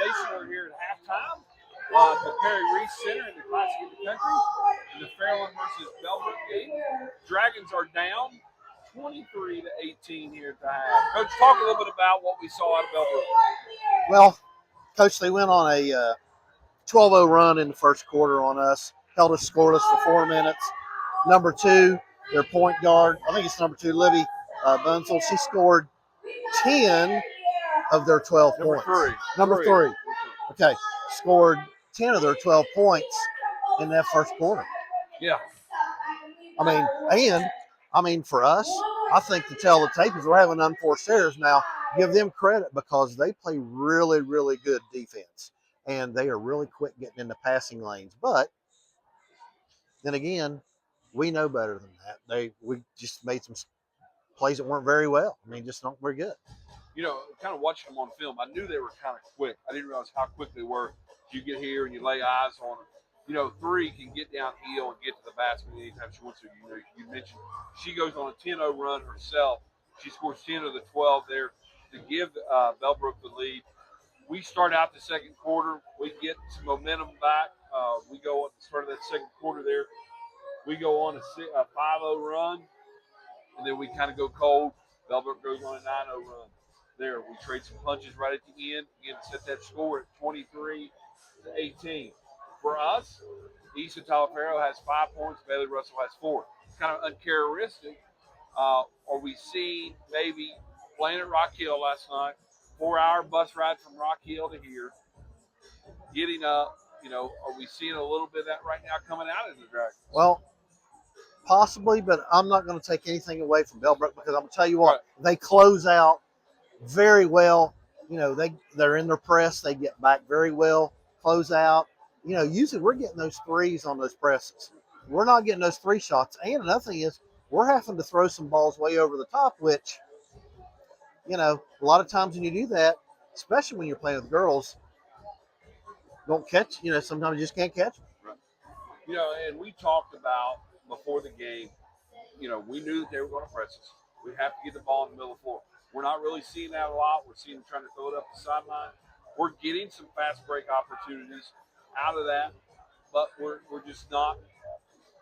Nation are here at halftime. The Perry Reese Center in the Classic of the Country in the Fairland versus Bellbrook game. Dragons are down 23-18 here at the half. Coach, talk a little bit about what we saw out of Bellbrook. Well, Coach, they went on a 12-0 run in the first quarter on us, held us scoreless for 4 minutes. Number 2, their point guard, I think it's number 2, Livy Bunzel, she scored 10 of their 12 points. Number 3. Okay, scored 10 of their 12 points in that first quarter. Yeah. I mean, for us, I think to tell the tape is we're having unforced errors now. Give them credit because they play really, really good defense, and they are really quick getting into passing lanes. But then again, we know better than that. We just made some plays that weren't very well. I mean, just not very good. You know, kind of watching them on film, I knew they were kind of quick. I didn't realize how quick they were. You get here and you lay eyes on them. You know, 3 can get downhill and get to the basket anytime she wants to. You know, you mentioned she goes on a 10-0 run herself. She scores 10 of the 12 there to give Bellbrook the lead. We start out the second quarter. We get some momentum back. We go at the start of that second quarter there. We go on a 5-0 run, and then we kind of go cold. Bellbrook goes on a 9-0 run. There, we trade some punches right at the end. Again, set that score at 23-18. For us, Issa Talafero has 5 points. Bailey Russell has 4. It's kind of uncharacteristic. Are we seeing maybe playing at Rock Hill last night, 4-hour bus ride from Rock Hill to here, getting up? You know, are we seeing a little bit of that right now coming out of the Dragons? Well, possibly, but I'm not going to take anything away from Bellbrook because I'm going to tell you what, They close out very well. You know, they're in their press. They get back very well, close out. You know, usually we're getting those threes on those presses. We're not getting those 3 shots. And another thing is we're having to throw some balls way over the top, which, you know, a lot of times when you do that, especially when you're playing with girls, don't catch, you know, sometimes you just can't catch them. Right. You know, and we talked about before the game, you know, we knew that they were going to press us. We have to get the ball in the middle of the floor. We're not really seeing that a lot. We're seeing them trying to throw it up the sideline. We're getting some fast break opportunities out of that, but we're just not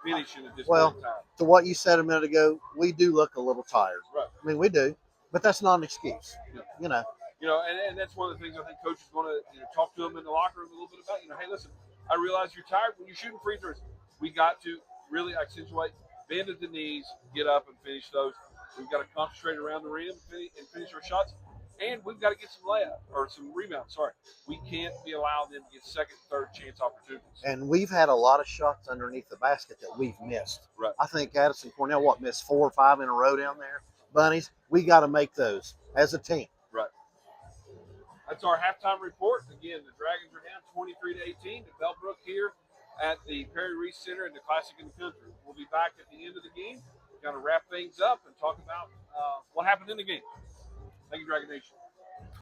finishing at this point in time. To what you said a minute ago, we do look a little tired. Right. I mean, we do, but that's not an excuse. Yeah. You know. You know, and that's one of the things I think Coach is going to talk to them in the locker room a little bit about. You know, hey, listen, I realize you're tired when you're shooting free throws. We got to really accentuate, bend at the knees, get up and finish those. We've got to concentrate around the rim and finish our shots. And we've got to get some some rebounds. Sorry. We can't be allowing them to get second, third chance opportunities. And we've had a lot of shots underneath the basket that we've missed. Right. I think Addison Cornell, missed 4 or 5 in a row down there. Bunnies, we got to make those as a team. Right. That's our halftime report. Again, the Dragons are down 23-18 to Bellbrook here at the Perry Reese Center in the Classic in the Country. We'll be back at the end of the game. We're going to wrap things up and talk about what happened in the game. Thank you, Dragon Nation.